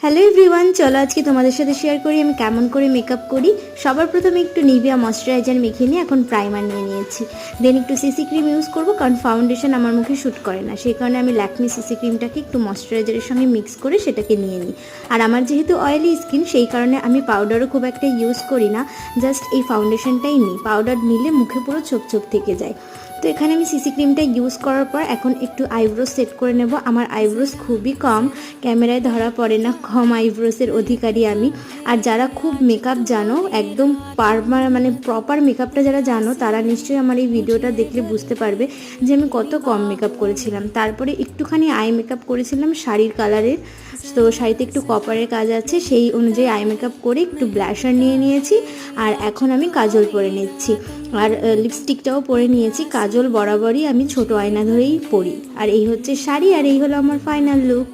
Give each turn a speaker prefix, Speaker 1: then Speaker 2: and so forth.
Speaker 1: Hello everyone, চলো আজকে তোমাদের সাথে শেয়ার করি আমি কেমন করে মেকআপ করি। সবার প্রথমে একটু নিভিয়া ময়শ্চারাইজার মেখে নিয়ে এখন প্রাইমার নিয়ে নিয়েছি। দেন একটু সিসি ক্রিম ইউজ করব, কারণ ফাউন্ডেশন আমার মুখে শ্যুট করে না, সেই কারণে আমি ল্যাকমি সিসি ক্রিমটাকে একটু ময়শ্চারাইজারের সঙ্গে মিক্স করে সেটাকে নিয়ে নিই। আর আমার যেহেতু অয়েলি স্কিন, সেই কারণে আমি পাউডারও খুব একটা ইউজ করি না, জাস্ট এই ফাউন্ডেশনটাই নিই। পাউডার নিলে মুখে পুরো ছোপ ছোপ থেকে যায়। তো এখানে আমি সিসি ক্রিমটা ইউজ করার পর এখন একটু আইব্রোজ সেট করে নেব। আমার আইব্রোজ খুবই কম, ক্যামেরায় ধরা পড়ে না, কম আইব্রোসের অধিকারী আমি। আর যারা খুব মেকআপ জানো, একদম মানে প্রপার মেকআপটা যারা জানো, তারা নিশ্চয়ই আমার এই ভিডিওটা দেখলে বুঝতে পারবে যে আমি কত কম মেকআপ করেছিলাম। তারপরে একটুখানি আই মেকআপ করেছিলাম শাড়ির কালারের, তো শাড়িতে একটু কপারের কাজ আছে, সেই অনুযায়ী আই মেকআপ করে একটু ব্লাশার নিয়ে নিয়েছি। আর এখন আমি কাজল পরে নিচ্ছি, আর লিপস্টিকটাও পরে নিয়েছি। কাজল বরাবরই আমি ছোট আয়না ধরেই পরি। আর এই হচ্ছে শাড়ি, আর এই হলো আমার ফাইনাল লুক।